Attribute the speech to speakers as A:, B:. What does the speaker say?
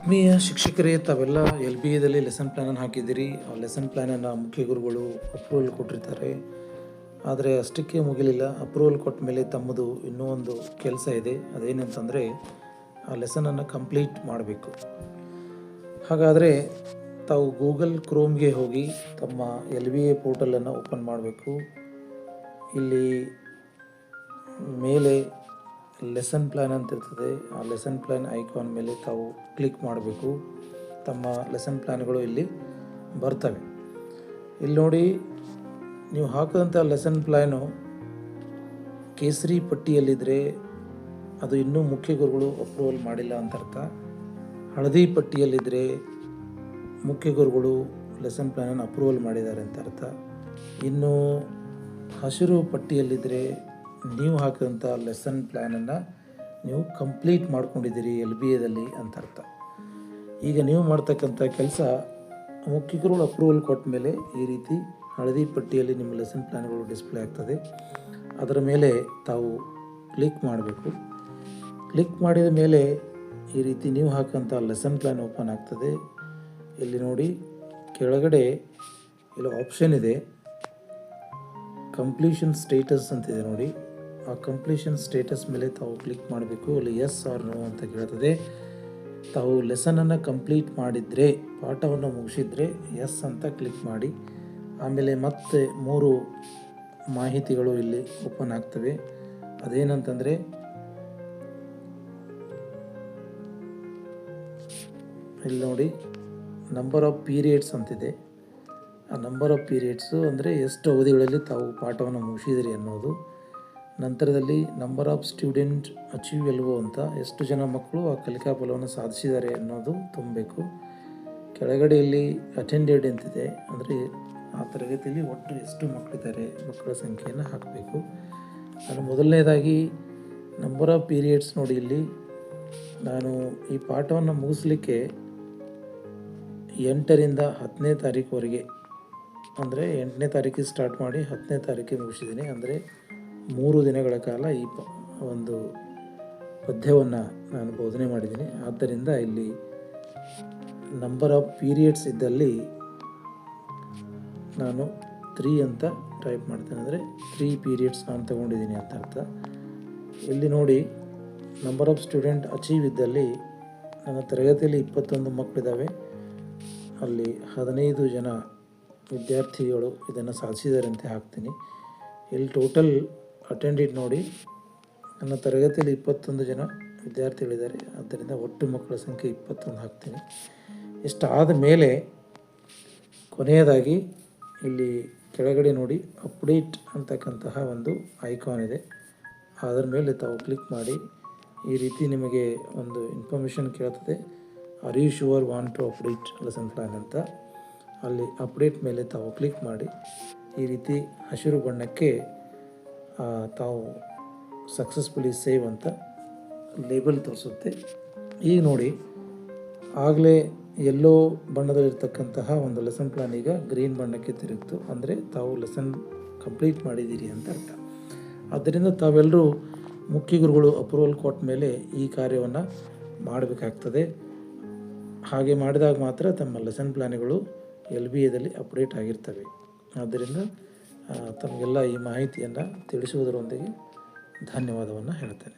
A: ಆತ್ಮೀಯ ಶಿಕ್ಷಕರೇ, ತಾವೆಲ್ಲ L B ಎದಲ್ಲಿ lesson ಪ್ಲ್ಯಾನನ್ನು ಹಾಕಿದ್ದೀರಿ. ಆ ಲೆಸನ್ ಪ್ಲ್ಯಾನನ್ನು ಮುಖ್ಯ ಗುರುಗಳು ಅಪ್ರೂವಲ್ ಕೊಟ್ಟಿರ್ತಾರೆ. ಆದರೆ ಅಷ್ಟಕ್ಕೆ ಮುಗಿಲಿಲ್ಲ. ಅಪ್ರೂವಲ್ ಕೊಟ್ಟ ಮೇಲೆ ತಮ್ಮದು ಇನ್ನೂ ಒಂದು ಕೆಲಸ ಇದೆ. ಅದೇನಂತಂದರೆ ಆ ಲೆಸನನ್ನು ಕಂಪ್ಲೀಟ್ ಮಾಡಬೇಕು. ಹಾಗಾದರೆ ತಾವು ಗೂಗಲ್ ಕ್ರೋಮ್ಗೆ ಹೋಗಿ ತಮ್ಮ ಎಲ್ ಬಿ ಎ ಪೋರ್ಟಲನ್ನು ಓಪನ್ ಮಾಡಬೇಕು. ಇಲ್ಲಿ ಮೇಲೆ ಲೆಸನ್ ಪ್ಲ್ಯಾನ್ ಅಂತ ಇರ್ತದೆ. ಆ ಲೆಸನ್ ಪ್ಲ್ಯಾನ್ ಐಕಾನ್ ಮೇಲೆ ತಾವು ಕ್ಲಿಕ್ ಮಾಡಬೇಕು. ತಮ್ಮ ಲೆಸನ್ ಪ್ಲ್ಯಾನ್ಗಳು ಇಲ್ಲಿ ಬರ್ತವೆ. ಇಲ್ಲಿ ನೋಡಿ, ನೀವು ಹಾಕಿದಂಥ ಲೆಸನ್ ಪ್ಲ್ಯಾನು ಕೇಸರಿ ಪಟ್ಟಿಯಲ್ಲಿದ್ದರೆ ಅದು ಇನ್ನೂ ಮುಖ್ಯ ಗುರುಗಳು ಅಪ್ರೂವಲ್ ಮಾಡಿಲ್ಲ ಅಂತ ಅರ್ಥ. ಹಳದಿ ಪಟ್ಟಿಯಲ್ಲಿದ್ದರೆ ಮುಖ್ಯ ಗುರುಗಳು ಲೆಸನ್ ಪ್ಲ್ಯಾನನ್ನು ಅಪ್ರೂವಲ್ ಮಾಡಿದ್ದಾರೆ ಅಂತ ಅರ್ಥ. ಇನ್ನು ಹಸಿರು ಪಟ್ಟಿಯಲ್ಲಿದ್ದರೆ ನೀವು ಹಾಕಿದಂಥ ಲೆಸನ್ ಪ್ಲ್ಯಾನನ್ನು ನೀವು ಕಂಪ್ಲೀಟ್ ಮಾಡ್ಕೊಂಡಿದ್ದೀರಿ ಎಲ್ ಬಿ ಎದಲ್ಲಿ ಅಂತ ಅರ್ಥ. ಈಗ ನೀವು ಮಾಡ್ತಕ್ಕಂಥ ಕೆಲಸ ಮುಖ್ಯ ಗುರುಗಳು ಅಪ್ರೂವಲ್ ಕೊಟ್ಟ ಮೇಲೆ ಈ ರೀತಿ ಹಳದಿ ಪಟ್ಟಿಯಲ್ಲಿ ನಿಮ್ಮ ಲೆಸನ್ ಪ್ಲ್ಯಾನ್ಗಳು ಡಿಸ್ಪ್ಲೇ ಆಗ್ತದೆ. ಅದರ ಮೇಲೆ ತಾವು ಕ್ಲಿಕ್ ಮಾಡಬೇಕು. ಕ್ಲಿಕ್ ಮಾಡಿದ ಮೇಲೆ ಈ ರೀತಿ ನೀವು ಹಾಕೋಂಥ ಲೆಸನ್ ಪ್ಲ್ಯಾನ್ ಓಪನ್ ಆಗ್ತದೆ. ಇಲ್ಲಿ ನೋಡಿ, ಕೆಳಗಡೆ ಇಲ್ಲಿ ಆಪ್ಷನ್ ಇದೆ, ಕಂಪ್ಲೀಷನ್ ಸ್ಟೇಟಸ್ ಅಂತಿದೆ ನೋಡಿ. ಆ ಕಂಪ್ಲೀಷನ್ ಸ್ಟೇಟಸ್ ಮೇಲೆ ತಾವು ಕ್ಲಿಕ್ ಮಾಡಬೇಕು. ಅಲ್ಲಿ ಎಸ್ ಆರ್ ನೋ ಅಂತ ಕೇಳ್ತದೆ. ತಾವು ಲೆಸನನ್ನು ಕಂಪ್ಲೀಟ್ ಮಾಡಿದರೆ, ಪಾಠವನ್ನು ಮುಗಿಸಿದರೆ ಎಸ್ ಅಂತ ಕ್ಲಿಕ್ ಮಾಡಿ. ಆಮೇಲೆ ಮತ್ತೆ 3 ಮಾಹಿತಿಗಳು ಇಲ್ಲಿ ಓಪನ್ ಆಗ್ತವೆ. ಅದೇನಂತಂದರೆ ಇಲ್ಲಿ ನೋಡಿ, ನಂಬರ್ ಆಫ್ ಪೀರಿಯಡ್ಸ್ ಅಂತಿದೆ. ಆ ನಂಬರ್ ಆಫ್ ಪೀರಿಯಡ್ಸು ಅಂದರೆ ಎಷ್ಟು ಅವಧಿಗಳಲ್ಲಿ ತಾವು ಪಾಠವನ್ನು ಮುಗಿಸಿದಿರಿ ಅನ್ನೋದು. ನಂತರದಲ್ಲಿ ನಂಬರ್ ಆಫ್ ಸ್ಟೂಡೆಂಟ್ ಅಚೀವ್ ಎಲ್ವೋ ಅಂತ, ಎಷ್ಟು ಜನ ಮಕ್ಕಳು ಆ ಕಲಿಕಾ ಫಲವನ್ನು ಸಾಧಿಸಿದ್ದಾರೆ ಅನ್ನೋದು ತುಂಬಬೇಕು. ಕೆಳಗಡೆಯಲ್ಲಿ ಅಟೆಂಡೆಡ್ ಅಂತಿದೆ, ಅಂದರೆ ಆ ತರಗತಿಯಲ್ಲಿ ಒಟ್ಟು ಎಷ್ಟು ಮಕ್ಕಳಿದ್ದಾರೆ, ಮಕ್ಕಳ ಸಂಖ್ಯೆಯನ್ನು ಹಾಕಬೇಕು. ನಾನು ಮೊದಲನೇದಾಗಿ ನಂಬರ್ ಆಫ್ ಪೀರಿಯಡ್ಸ್ ನೋಡಿ, ಇಲ್ಲಿ ನಾನು ಈ ಪಾಠವನ್ನು ಮುಗಿಸ್ಲಿಕ್ಕೆ 8ರಿಂದ 10ನೇ ತಾರೀಕುವರೆಗೆ, ಅಂದರೆ 8ನೇ ತಾರೀಕಿಗೆ ಸ್ಟಾರ್ಟ್ ಮಾಡಿ 10ನೇ ತಾರೀಕಿಗೆ ಮುಗಿಸಿದ್ದೀನಿ. ಅಂದರೆ 3 ದಿನಗಳ ಕಾಲ ಈ ಒಂದು ಪದ್ಯವನ್ನು ನಾನು ಬೋಧನೆ ಮಾಡಿದ್ದೀನಿ. ಆದ್ದರಿಂದ ಇಲ್ಲಿ ನಂಬರ್ ಆಫ್ ಪೀರಿಯಡ್ಸ್ ಇದ್ದಲ್ಲಿ ನಾನು 3 ಅಂತ ಟೈಪ್ ಮಾಡ್ತೇನೆ. ಅಂದರೆ 3 ಪೀರಿಯಡ್ಸ್ ನಾನು ತಗೊಂಡಿದ್ದೀನಿ ಅಂತ ಅರ್ಥ. ಇಲ್ಲಿ ನೋಡಿ, ನಂಬರ್ ಆಫ್ ಸ್ಟೂಡೆಂಟ್ ಅಚೀವ್ ಇದ್ದಲ್ಲಿ ನನ್ನ ತರಗತಿಯಲ್ಲಿ 21 ಮಕ್ಕಳಿದ್ದಾವೆ. ಅಲ್ಲಿ 15 ಜನ ವಿದ್ಯಾರ್ಥಿಗಳು ಇದನ್ನು ಸಾಧಿಸಿದ್ದಾರೆ ಅಂತ ಹಾಕ್ತೀನಿ. ಇಲ್ಲಿ ಟೋಟಲ್ ಅಟೆಂಡೆಡ್ ನೋಡಿ, ನನ್ನ ತರಗತಿಯಲ್ಲಿ 21 ಜನ ವಿದ್ಯಾರ್ಥಿಗಳಿದ್ದಾರೆ. ಆದ್ದರಿಂದ ಒಟ್ಟು ಮಕ್ಕಳ ಸಂಖ್ಯೆ 21 ಹಾಕ್ತೀನಿ. ಇಷ್ಟಾದ ಮೇಲೆ ಕೊನೆಯದಾಗಿ ಇಲ್ಲಿ ಕೆಳಗಡೆ ನೋಡಿ, ಅಪ್ಡೇಟ್ ಅಂತಕ್ಕಂತಹ ಒಂದು ಐಕಾನ್ ಇದೆ. ಅದರ ಮೇಲೆ ತಾವು ಕ್ಲಿಕ್ ಮಾಡಿ ಈ ರೀತಿ ನಿಮಗೆ ಒಂದು ಇನ್ಫಾರ್ಮೇಷನ್ ಕೇಳ್ತದೆ. Are you sure want to update lesson plan ಅಂತ. ಅಲ್ಲಿ ಅಪ್ಡೇಟ್ ಮೇಲೆ ತಾವು ಕ್ಲಿಕ್ ಮಾಡಿ ಈ ರೀತಿ ಹಸಿರು ಬಣ್ಣಕ್ಕೆ ತಾವು ಸಕ್ಸಸ್ಫುಲಿ ಸೇವ್ ಅಂತ ಲೇಬಲ್ ತೋರಿಸುತ್ತೆ. ಈಗ ನೋಡಿ, ಆಗಲೇ ಎಲ್ಲೋ ಬಣ್ಣದಲ್ಲಿರ್ತಕ್ಕಂತಹ ಒಂದು ಲೆಸನ್ ಪ್ಲ್ಯಾನ್ ಈಗ ಗ್ರೀನ್ ಬಣ್ಣಕ್ಕೆ ತಿರುಗಿತು. ಅಂದರೆ ತಾವು ಲೆಸನ್ ಕಂಪ್ಲೀಟ್ ಮಾಡಿದ್ದೀರಿ ಅಂತ ಅರ್ಥ. ಆದ್ದರಿಂದ ತಾವೆಲ್ಲರೂ ಮುಖ್ಯ ಗುರುಗಳು ಅಪ್ರೂವಲ್ ಕೊಟ್ಟ ಮೇಲೆ ಈ ಕಾರ್ಯವನ್ನು ಮಾಡಬೇಕಾಗ್ತದೆ. ಹಾಗೆ ಮಾಡಿದಾಗ ಮಾತ್ರ ತಮ್ಮ ಲೆಸನ್ ಪ್ಲ್ಯಾನ್ಗಳು ಎಲ್ ಬಿ ಎದಲ್ಲಿ ಅಪ್ಡೇಟ್ ಆಗಿರ್ತವೆ. ಆದ್ದರಿಂದ ತಮಗೆಲ್ಲ ಈ ಮಾಹಿತಿಯನ್ನು ತಿಳಿಸುವುದರೊಂದಿಗೆ ಧನ್ಯವಾದವನ್ನು ಹೇಳ್ತೇನೆ.